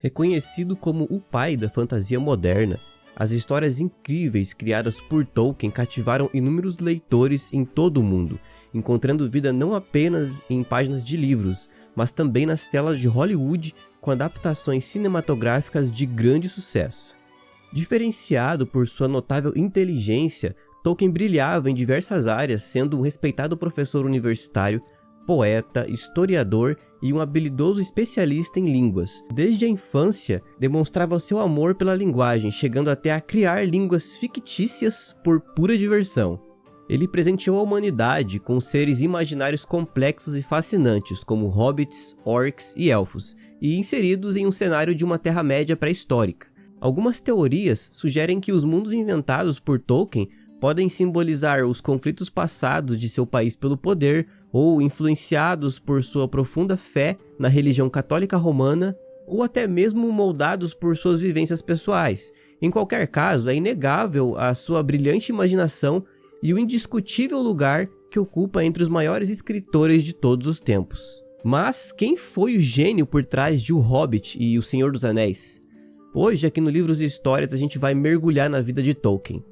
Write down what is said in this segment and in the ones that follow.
Reconhecido como o pai da fantasia moderna, as histórias incríveis criadas por Tolkien cativaram inúmeros leitores em todo o mundo, encontrando vida não apenas em páginas de livros, mas também nas telas de Hollywood com adaptações cinematográficas de grande sucesso. Diferenciado por sua notável inteligência, Tolkien brilhava em diversas áreas, sendo um respeitado professor universitário, poeta, historiador e um habilidoso especialista em línguas. Desde a infância, demonstrava seu amor pela linguagem, chegando até a criar línguas fictícias por pura diversão. Ele presenteou a humanidade com seres imaginários complexos e fascinantes, como hobbits, orcs e elfos, e inseridos em um cenário de uma Terra-média pré-histórica. Algumas teorias sugerem que os mundos inventados por Tolkien podem simbolizar os conflitos passados de seu país pelo poder, ou influenciados por sua profunda fé na religião católica romana, ou até mesmo moldados por suas vivências pessoais. Em qualquer caso, é inegável a sua brilhante imaginação e o indiscutível lugar que ocupa entre os maiores escritores de todos os tempos. Mas quem foi o gênio por trás de O Hobbit e O Senhor dos Anéis? Hoje, aqui no Livros e Histórias, a gente vai mergulhar na vida de Tolkien.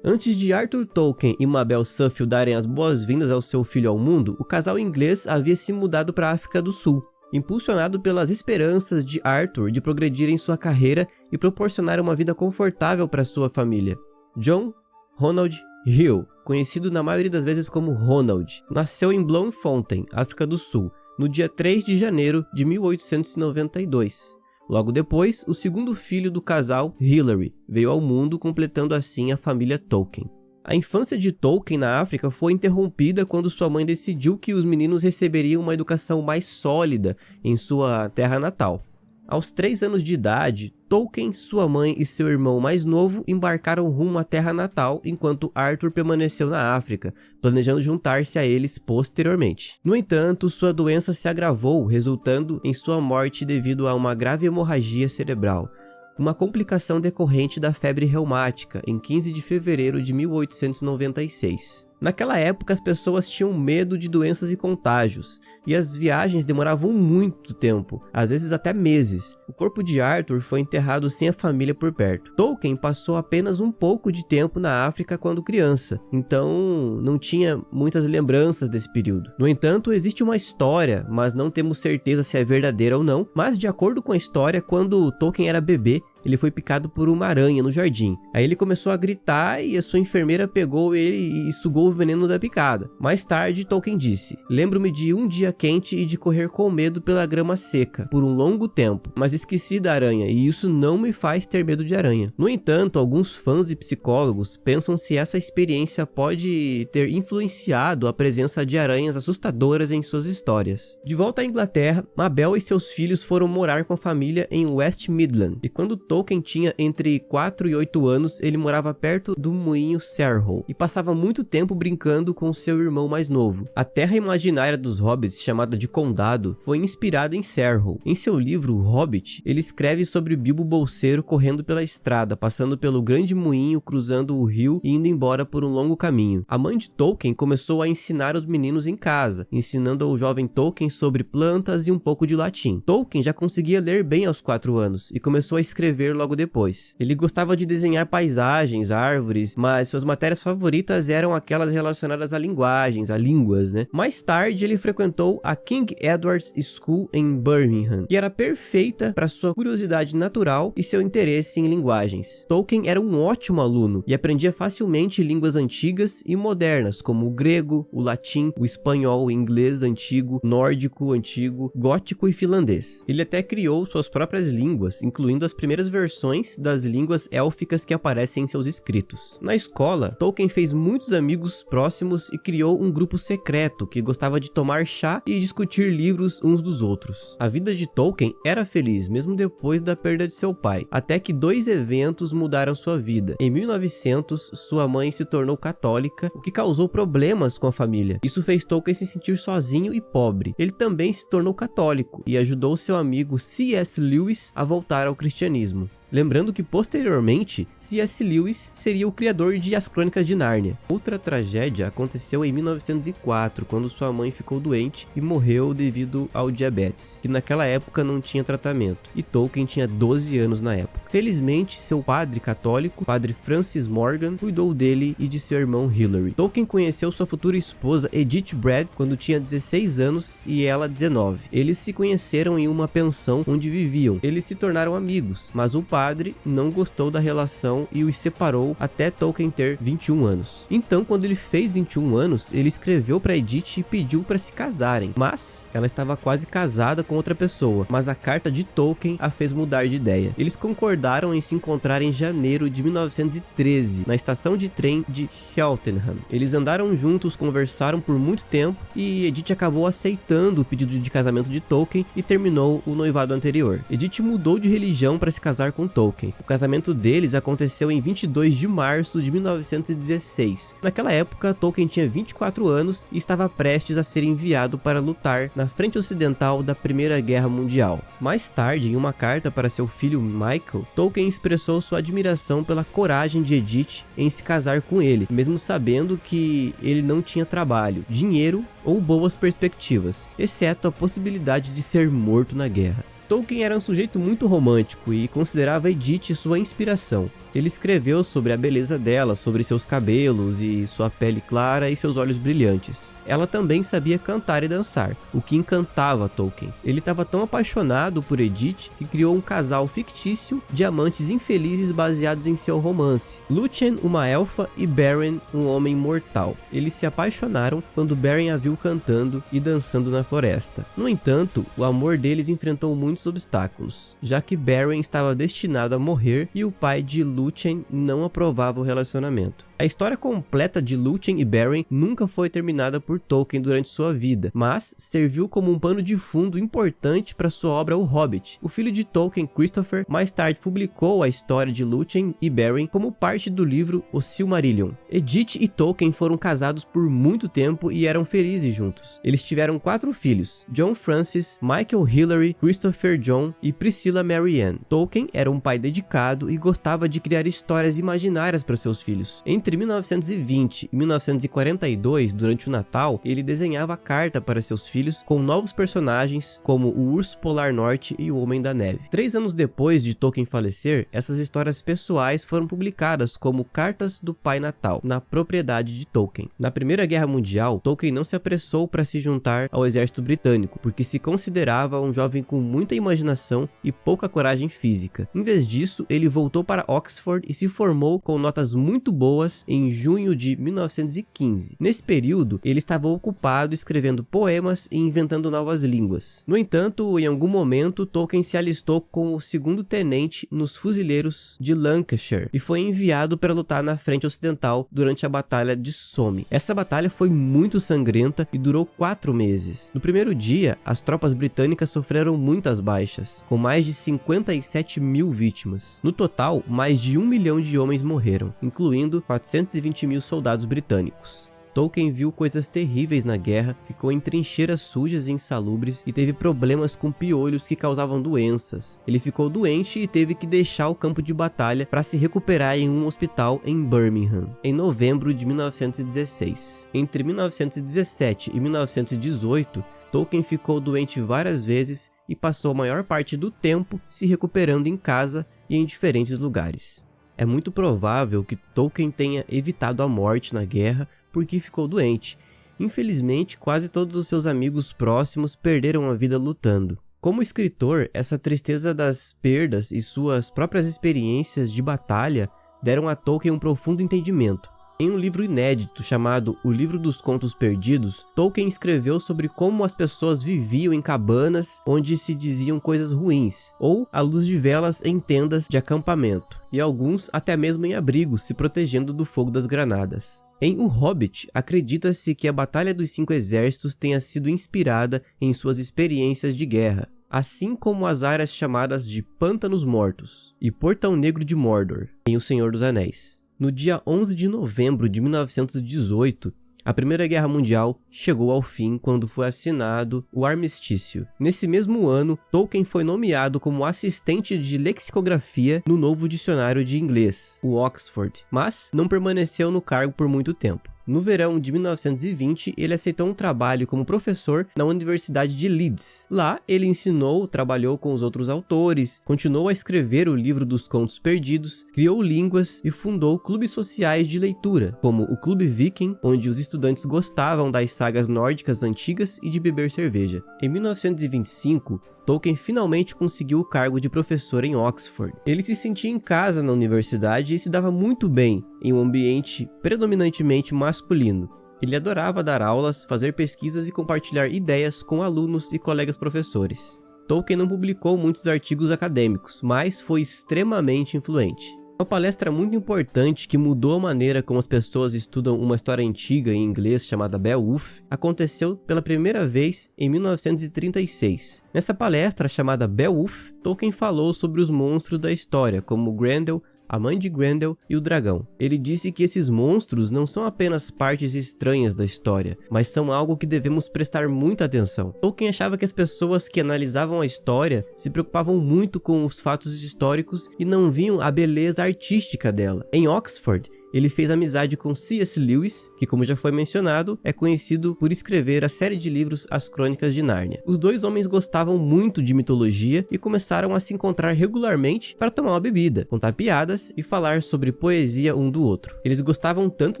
Antes de Arthur Tolkien e Mabel Suffield darem as boas-vindas ao seu filho ao mundo, o casal inglês havia se mudado para a África do Sul, impulsionado pelas esperanças de Arthur de progredir em sua carreira e proporcionar uma vida confortável para sua família. John Ronald Hill, conhecido na maioria das vezes como Ronald, nasceu em Bloemfontein, África do Sul, no dia 3 de janeiro de 1892. Logo depois, o segundo filho do casal, Hilary, veio ao mundo, completando assim a família Tolkien. A infância de Tolkien na África foi interrompida quando sua mãe decidiu que os meninos receberiam uma educação mais sólida em sua terra natal. Aos 3 anos de idade, Tolkien, sua mãe e seu irmão mais novo embarcaram rumo à terra natal, enquanto Arthur permaneceu na África, planejando juntar-se a eles posteriormente. No entanto, sua doença se agravou, resultando em sua morte devido a uma grave hemorragia cerebral, uma complicação decorrente da febre reumática, em 15 de fevereiro de 1896. Naquela época, as pessoas tinham medo de doenças e contágios, e as viagens demoravam muito tempo, às vezes até meses. O corpo de Arthur foi enterrado sem a família por perto. Tolkien passou apenas um pouco de tempo na África quando criança, então não tinha muitas lembranças desse período. No entanto, existe uma história, mas não temos certeza se é verdadeira ou não, mas de acordo com a história, quando Tolkien era bebê, ele foi picado por uma aranha no jardim. Aí ele começou a gritar e a sua enfermeira pegou ele e sugou o veneno da picada. Mais tarde, Tolkien disse: "Lembro-me de um dia quente e de correr com medo pela grama seca por um longo tempo, mas esqueci da aranha e isso não me faz ter medo de aranha." No entanto, alguns fãs e psicólogos pensam se essa experiência pode ter influenciado a presença de aranhas assustadoras em suas histórias. De volta à Inglaterra, Mabel e seus filhos foram morar com a família em West Midland, e quando Tolkien tinha entre 4 e 8 anos, ele morava perto do moinho Sarehole e passava muito tempo brincando com seu irmão mais novo. A terra imaginária dos hobbits, chamada de Condado, foi inspirada em Sarehole. Em seu livro, O Hobbit, ele escreve sobre Bilbo Bolseiro correndo pela estrada, passando pelo grande moinho, cruzando o rio e indo embora por um longo caminho. A mãe de Tolkien começou a ensinar os meninos em casa, ensinando ao jovem Tolkien sobre plantas e um pouco de latim. Tolkien já conseguia ler bem aos 4 anos e começou a escrever logo depois. Ele gostava de desenhar paisagens, árvores, mas suas matérias favoritas eram aquelas relacionadas a linguagens, a línguas, né? Mais tarde, ele frequentou a King Edward's School em Birmingham, que era perfeita para sua curiosidade natural e seu interesse em linguagens. Tolkien era um ótimo aluno e aprendia facilmente línguas antigas e modernas, como o grego, o latim, o espanhol, o inglês antigo, nórdico antigo, gótico e finlandês. Ele até criou suas próprias línguas, incluindo as primeiras versões das línguas élficas que aparecem em seus escritos. Na escola, Tolkien fez muitos amigos próximos e criou um grupo secreto que gostava de tomar chá e discutir livros uns dos outros. A vida de Tolkien era feliz, mesmo depois da perda de seu pai, até que 2 eventos mudaram sua vida. Em 1900, sua mãe se tornou católica, o que causou problemas com a família. Isso fez Tolkien se sentir sozinho e pobre. Ele também se tornou católico e ajudou seu amigo C.S. Lewis a voltar ao cristianismo. Lembrando que posteriormente C.S. Lewis seria o criador de As Crônicas de Nárnia. Outra tragédia aconteceu em 1904, quando sua mãe ficou doente e morreu devido ao diabetes, que naquela época não tinha tratamento, e Tolkien tinha 12 anos na época. Felizmente, seu padre católico, padre Francis Morgan, cuidou dele e de seu irmão Hilary. Tolkien conheceu sua futura esposa Edith Bratt quando tinha 16 anos e ela 19. Eles se conheceram em uma pensão onde viviam. Eles se tornaram amigos, mas o padre não gostou da relação e os separou até Tolkien ter 21 anos. Então, quando ele fez 21 anos, ele escreveu para Edith e pediu para se casarem, mas ela estava quase casada com outra pessoa, mas a carta de Tolkien a fez mudar de ideia. Eles concordaram em se encontrar em janeiro de 1913, na estação de trem de Cheltenham. Eles andaram juntos, conversaram por muito tempo e Edith acabou aceitando o pedido de casamento de Tolkien e terminou o noivado anterior. Edith mudou de religião para se casar com Tolkien. O casamento deles aconteceu em 22 de março de 1916. Naquela época, Tolkien tinha 24 anos e estava prestes a ser enviado para lutar na frente ocidental da Primeira Guerra Mundial. Mais tarde, em uma carta para seu filho Michael, Tolkien expressou sua admiração pela coragem de Edith em se casar com ele, mesmo sabendo que ele não tinha trabalho, dinheiro ou boas perspectivas, exceto a possibilidade de ser morto na guerra. Tolkien era um sujeito muito romântico e considerava Edith sua inspiração. Ele escreveu sobre a beleza dela, sobre seus cabelos e sua pele clara e seus olhos brilhantes. Ela também sabia cantar e dançar, o que encantava Tolkien. Ele estava tão apaixonado por Edith que criou um casal fictício de amantes infelizes baseados em seu romance. Lúthien, uma elfa, e Beren, um homem mortal. Eles se apaixonaram quando Beren a viu cantando e dançando na floresta. No entanto, o amor deles enfrentou muitos obstáculos, já que Beren estava destinado a morrer e o pai de Lúthien não aprovava o relacionamento. A história completa de Lúthien e Beren nunca foi terminada por Tolkien durante sua vida, mas serviu como um pano de fundo importante para sua obra O Hobbit. O filho de Tolkien, Christopher, mais tarde publicou a história de Lúthien e Beren como parte do livro O Silmarillion. Edith e Tolkien foram casados por muito tempo e eram felizes juntos. Eles tiveram 4 filhos: John Francis, Michael Hilary, Christopher John e Priscilla Mary Ann. Tolkien era um pai dedicado e gostava de criar histórias imaginárias para seus filhos. Entre 1920 e 1942, durante o Natal, ele desenhava carta para seus filhos com novos personagens como o Urso Polar Norte e o Homem da Neve. 3 anos depois de Tolkien falecer, essas histórias pessoais foram publicadas como Cartas do Pai Natal, na propriedade de Tolkien. Na Primeira Guerra Mundial, Tolkien não se apressou para se juntar ao exército britânico, porque se considerava um jovem com muita imaginação e pouca coragem física. Em vez disso, ele voltou para Oxford e se formou com notas muito boas em junho de 1915. Nesse período, ele estava ocupado escrevendo poemas e inventando novas línguas. No entanto, em algum momento, Tolkien se alistou como segundo tenente nos fuzileiros de Lancashire e foi enviado para lutar na frente ocidental durante a Batalha de Somme. Essa batalha foi muito sangrenta e durou 4 meses. No primeiro dia, as tropas britânicas sofreram muitas baixas, com mais de 57 mil vítimas. No total, mais de 1 milhão de homens morreram, incluindo 420 mil soldados britânicos. Tolkien viu coisas terríveis na guerra, ficou em trincheiras sujas e insalubres e teve problemas com piolhos que causavam doenças. Ele ficou doente e teve que deixar o campo de batalha para se recuperar em um hospital em Birmingham, em novembro de 1916. Entre 1917 e 1918, Tolkien ficou doente várias vezes e passou a maior parte do tempo se recuperando em casa e em diferentes lugares. É muito provável que Tolkien tenha evitado a morte na guerra porque ficou doente. Infelizmente, quase todos os seus amigos próximos perderam a vida lutando. Como escritor, essa tristeza das perdas e suas próprias experiências de batalha deram a Tolkien um profundo entendimento. Em um livro inédito chamado O Livro dos Contos Perdidos, Tolkien escreveu sobre como as pessoas viviam em cabanas onde se diziam coisas ruins, ou à luz de velas em tendas de acampamento, e alguns até mesmo em abrigos, se protegendo do fogo das granadas. Em O Hobbit, acredita-se que a Batalha dos 5 Exércitos tenha sido inspirada em suas experiências de guerra, assim como as áreas chamadas de Pântanos Mortos e Portão Negro de Mordor, em O Senhor dos Anéis. No dia 11 de novembro de 1918, A Primeira Guerra Mundial chegou ao fim quando foi assinado o Armistício. Nesse mesmo ano, Tolkien foi nomeado como assistente de lexicografia no novo dicionário de inglês, o Oxford, mas não permaneceu no cargo por muito tempo. No verão de 1920, ele aceitou um trabalho como professor na Universidade de Leeds. Lá, ele ensinou, trabalhou com os outros autores, continuou a escrever o livro dos Contos Perdidos, criou línguas e fundou clubes sociais de leitura, como o Clube Viking, onde os estudantes gostavam das sagas nórdicas antigas e de beber cerveja. Em 1925, Tolkien finalmente conseguiu o cargo de professor em Oxford. Ele se sentia em casa na universidade e se dava muito bem em um ambiente predominantemente masculino. Ele adorava dar aulas, fazer pesquisas e compartilhar ideias com alunos e colegas professores. Tolkien não publicou muitos artigos acadêmicos, mas foi extremamente influente. Uma palestra muito importante que mudou a maneira como as pessoas estudam uma história antiga em inglês chamada Beowulf aconteceu pela primeira vez em 1936. Nessa palestra chamada Beowulf, Tolkien falou sobre os monstros da história, como Grendel, a mãe de Grendel e o dragão. Ele disse que esses monstros não são apenas partes estranhas da história, mas são algo que devemos prestar muita atenção. Tolkien achava que as pessoas que analisavam a história se preocupavam muito com os fatos históricos e não viam a beleza artística dela. Em Oxford, ele fez amizade com C.S. Lewis, que, como já foi mencionado, é conhecido por escrever a série de livros As Crônicas de Nárnia. Os dois homens gostavam muito de mitologia e começaram a se encontrar regularmente para tomar uma bebida, contar piadas e falar sobre poesia um do outro. Eles gostavam tanto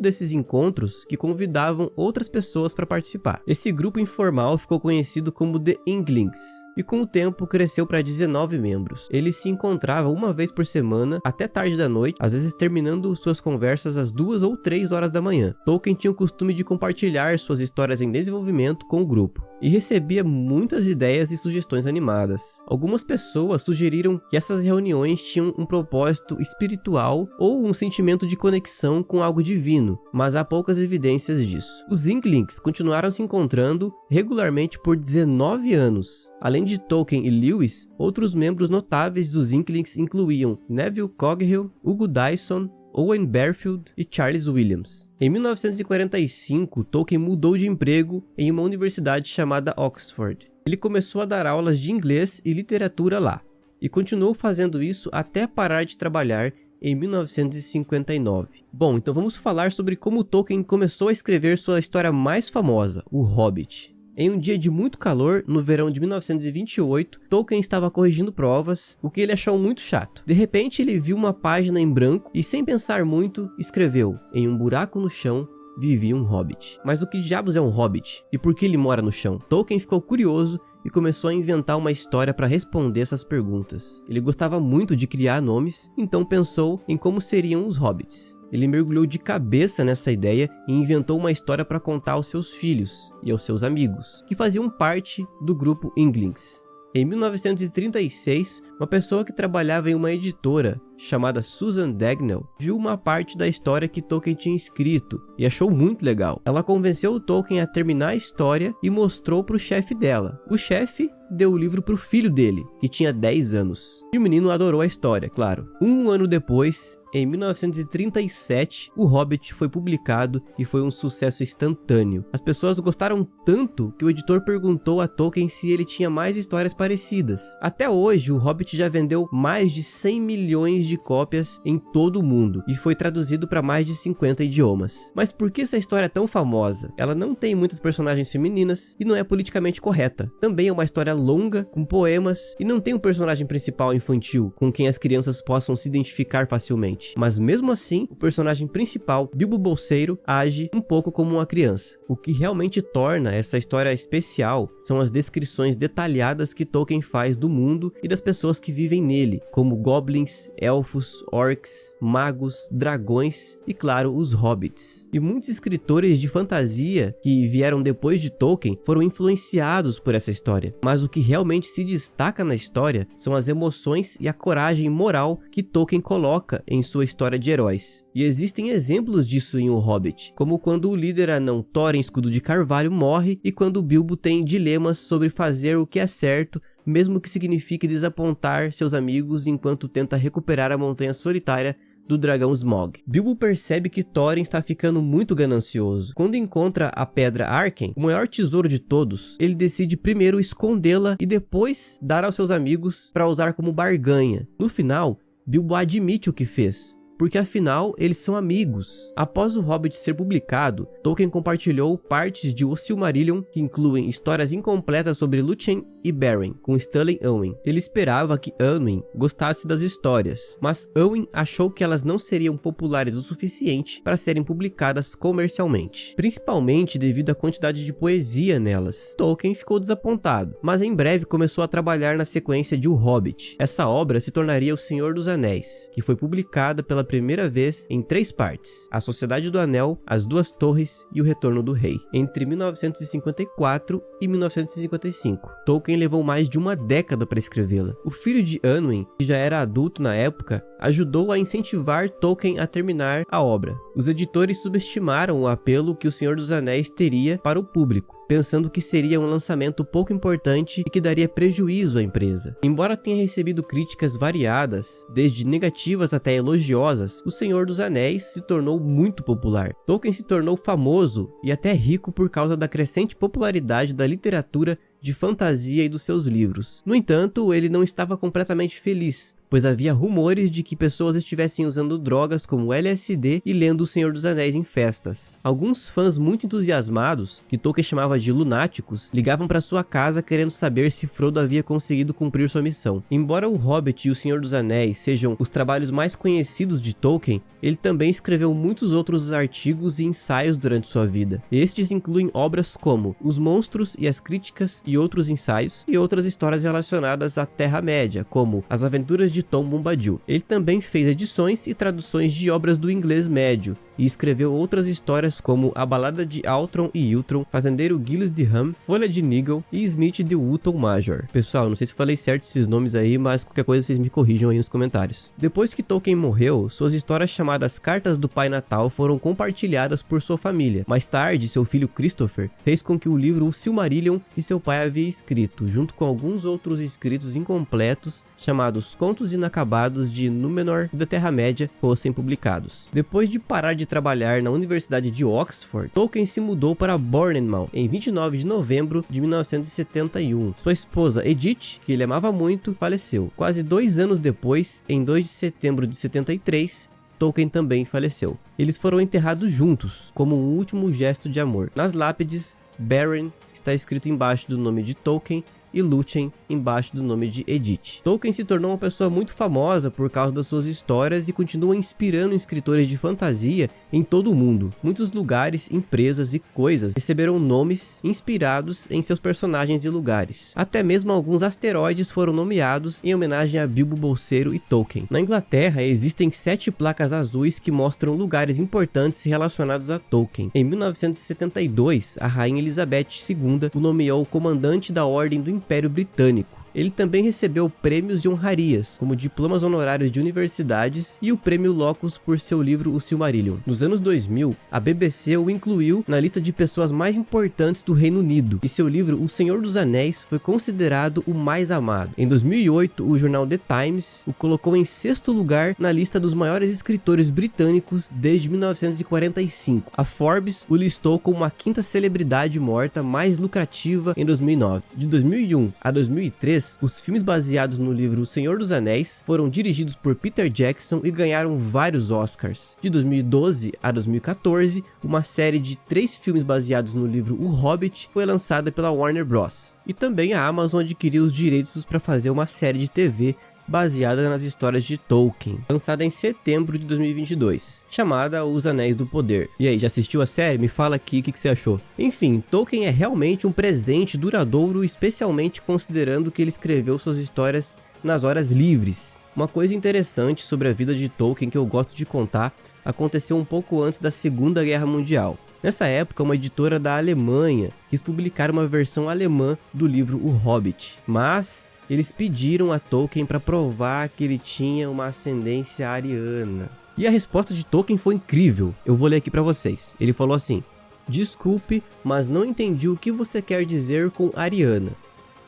desses encontros que convidavam outras pessoas para participar. Esse grupo informal ficou conhecido como The Inklings e com o tempo cresceu para 19 membros. Eles se encontravam uma vez por semana até tarde da noite, às vezes terminando suas conversas às 2 ou 3 horas da manhã. Tolkien tinha o costume de compartilhar suas histórias em desenvolvimento com o grupo e recebia muitas ideias e sugestões animadas. Algumas pessoas sugeriram que essas reuniões tinham um propósito espiritual ou um sentimento de conexão com algo divino, mas há poucas evidências disso. Os Inklings continuaram se encontrando regularmente por 19 anos. Além de Tolkien e Lewis, outros membros notáveis dos Inklings incluíam Neville Coghill, Hugo Dyson, Owen Barfield e Charles Williams. Em 1945, Tolkien mudou de emprego em uma universidade chamada Oxford. Ele começou a dar aulas de inglês e literatura lá, e continuou fazendo isso até parar de trabalhar em 1959. Bom, então vamos falar sobre como Tolkien começou a escrever sua história mais famosa, O Hobbit. Em um dia de muito calor, no verão de 1928, Tolkien estava corrigindo provas, o que ele achou muito chato. De repente, ele viu uma página em branco e, sem pensar muito, escreveu: "Em um buraco no chão vivia um hobbit." Mas o que diabos é um hobbit? E por que ele mora no chão? Tolkien ficou curioso e começou a inventar uma história para responder essas perguntas. Ele gostava muito de criar nomes, então pensou em como seriam os hobbits. Ele mergulhou de cabeça nessa ideia e inventou uma história para contar aos seus filhos e aos seus amigos, que faziam parte do grupo Inklings. Em 1936, uma pessoa que trabalhava em uma editora chamada Susan Dagnall viu uma parte da história que Tolkien tinha escrito e achou muito legal. Ela convenceu o Tolkien a terminar a história e mostrou para o chefe dela. O chefe deu o livro para o filho dele, que tinha 10 anos. E o menino adorou a história, claro. Um ano depois, em 1937, O Hobbit foi publicado e foi um sucesso instantâneo. As pessoas gostaram tanto que o editor perguntou a Tolkien se ele tinha mais histórias parecidas. Até hoje, O Hobbit já vendeu mais de 100 milhões de cópias em todo o mundo e foi traduzido para mais de 50 idiomas. Mas por que essa história é tão famosa? Ela não tem muitas personagens femininas e não é politicamente correta. Também é uma história longa, com poemas, e não tem um personagem principal infantil com quem as crianças possam se identificar facilmente. Mas mesmo assim, o personagem principal, Bilbo Bolseiro, age um pouco como uma criança. O que realmente torna essa história especial são as descrições detalhadas que Tolkien faz do mundo e das pessoas que vivem nele, como goblins, elfos, orcs, magos, dragões e, claro, os hobbits. E muitos escritores de fantasia que vieram depois de Tolkien foram influenciados por essa história. Mas o que realmente se destaca na história são as emoções e a coragem moral que Tolkien coloca em sua história de heróis. E existem exemplos disso em O Hobbit, como quando o líder anão Thorin Escudo de Carvalho morre e quando Bilbo tem dilemas sobre fazer o que é certo, mesmo que signifique desapontar seus amigos enquanto tenta recuperar a Montanha Solitária do dragão Smaug. Bilbo percebe que Thorin está ficando muito ganancioso. Quando encontra a Pedra Arken, o maior tesouro de todos, ele decide primeiro escondê-la e depois dar aos seus amigos para usar como barganha. No final, Bilbo admite o que fez, porque afinal eles são amigos. Após o Hobbit ser publicado, Tolkien compartilhou partes de O Silmarillion, que incluem histórias incompletas sobre Lúthien e Beren, com Stanley Unwin. Ele esperava que Unwin gostasse das histórias, mas Unwin achou que elas não seriam populares o suficiente para serem publicadas comercialmente, principalmente devido à quantidade de poesia nelas. Tolkien ficou desapontado, mas em breve começou a trabalhar na sequência de O Hobbit. Essa obra se tornaria O Senhor dos Anéis, que foi publicada pela primeira vez em 3 partes: A Sociedade do Anel, As Duas Torres e O Retorno do Rei, entre 1954 e 1955. Tolkien levou mais de uma década para escrevê-la. O filho de Unwin, que já era adulto na época, ajudou a incentivar Tolkien a terminar a obra. Os editores subestimaram o apelo que O Senhor dos Anéis teria para o público, pensando que seria um lançamento pouco importante e que daria prejuízo à empresa. Embora tenha recebido críticas variadas, desde negativas até elogiosas, O Senhor dos Anéis se tornou muito popular. Tolkien se tornou famoso e até rico por causa da crescente popularidade da literatura de fantasia e dos seus livros. No entanto, ele não estava completamente feliz, pois havia rumores de que pessoas estivessem usando drogas como LSD e lendo O Senhor dos Anéis em festas. Alguns fãs muito entusiasmados, que Tolkien chamava de lunáticos, ligavam para sua casa querendo saber se Frodo havia conseguido cumprir sua missão. Embora O Hobbit e O Senhor dos Anéis sejam os trabalhos mais conhecidos de Tolkien, ele também escreveu muitos outros artigos e ensaios durante sua vida. Estes incluem obras como Os Monstros e as Críticas e outros ensaios, e outras histórias relacionadas à Terra-média, como As Aventuras de Tom Bombadil. Ele também fez edições e traduções de obras do inglês médio, e escreveu outras histórias como A Balada de Altron e Iltron, Fazendeiro Gilles de Ham, Folha de Nigel e Smith de Wootton Major. Pessoal, não sei se falei certo esses nomes aí, mas qualquer coisa vocês me corrijam aí nos comentários. Depois que Tolkien morreu, suas histórias chamadas Cartas do Pai Natal foram compartilhadas por sua família. Mais tarde, seu filho Christopher fez com que o livro O Silmarillion, que seu pai havia escrito, junto com alguns outros escritos incompletos, chamados Contos Inacabados de Númenor e da Terra-média, fossem publicados. Depois de parar de trabalhar na Universidade de Oxford, Tolkien se mudou para Bournemouth em 29 de novembro de 1971. Sua esposa Edith, que ele amava muito, faleceu. Quase 2 anos depois, em 2 de setembro de 73, Tolkien também faleceu. Eles foram enterrados juntos, como um último gesto de amor. Nas lápides, Beren está escrito embaixo do nome de Tolkien e Lúthien embaixo do nome de Edith. Tolkien se tornou uma pessoa muito famosa por causa das suas histórias e continua inspirando escritores de fantasia em todo o mundo. Muitos lugares, empresas e coisas receberam nomes inspirados em seus personagens de lugares. Até mesmo alguns asteroides foram nomeados em homenagem a Bilbo Bolseiro e Tolkien. Na Inglaterra existem 7 placas azuis que mostram lugares importantes relacionados a Tolkien. Em 1972, a rainha Elizabeth II o nomeou comandante da Ordem do Império Britânico. Ele também recebeu prêmios e honrarias, como diplomas honorários de universidades e o prêmio Locus por seu livro O Silmarillion. Nos anos 2000, a BBC o incluiu na lista de pessoas mais importantes do Reino Unido, e seu livro O Senhor dos Anéis foi considerado o mais amado. Em 2008, o jornal The Times o colocou em 6º lugar na lista dos maiores escritores britânicos desde 1945. A Forbes o listou como a 5ª celebridade morta mais lucrativa em 2009. De 2001 a 2003, os filmes baseados no livro O Senhor dos Anéis foram dirigidos por Peter Jackson e ganharam vários Oscars. De 2012 a 2014, uma série de 3 filmes baseados no livro O Hobbit foi lançada pela Warner Bros. E também a Amazon adquiriu os direitos para fazer uma série de TV baseada nas histórias de Tolkien, lançada em setembro de 2022, chamada Os Anéis do Poder. E aí, já assistiu a série? Me fala aqui o que você achou. Enfim, Tolkien é realmente um presente duradouro, especialmente considerando que ele escreveu suas histórias nas horas livres. Uma coisa interessante sobre a vida de Tolkien que eu gosto de contar aconteceu um pouco antes da Segunda Guerra Mundial. Nessa época, uma editora da Alemanha quis publicar uma versão alemã do livro O Hobbit, mas eles pediram a Tolkien para provar que ele tinha uma ascendência ariana. E a resposta de Tolkien foi incrível. Eu vou ler aqui para vocês. Ele falou assim: desculpe, mas não entendi o que você quer dizer com ariana.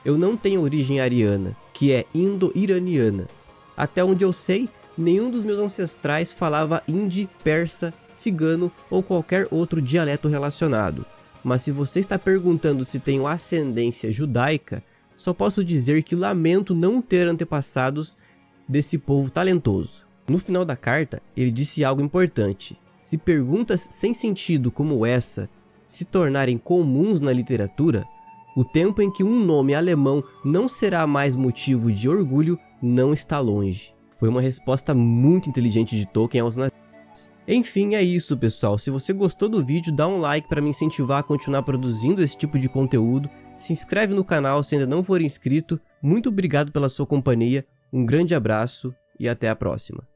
Eu não tenho origem ariana, que é indo-iraniana. Até onde eu sei, nenhum dos meus ancestrais falava hindi, persa, cigano ou qualquer outro dialeto relacionado. Mas se você está perguntando se tenho ascendência judaica, só posso dizer que lamento não ter antepassados desse povo talentoso. No final da carta, ele disse algo importante. Se perguntas sem sentido como essa se tornarem comuns na literatura, o tempo em que um nome alemão não será mais motivo de orgulho não está longe. Foi uma resposta muito inteligente de Tolkien aos nazistas. Enfim, é isso, pessoal. Se você gostou do vídeo, dá um like para me incentivar a continuar produzindo esse tipo de conteúdo. Se inscreve no canal se ainda não for inscrito. Muito obrigado pela sua companhia, um grande abraço e até a próxima.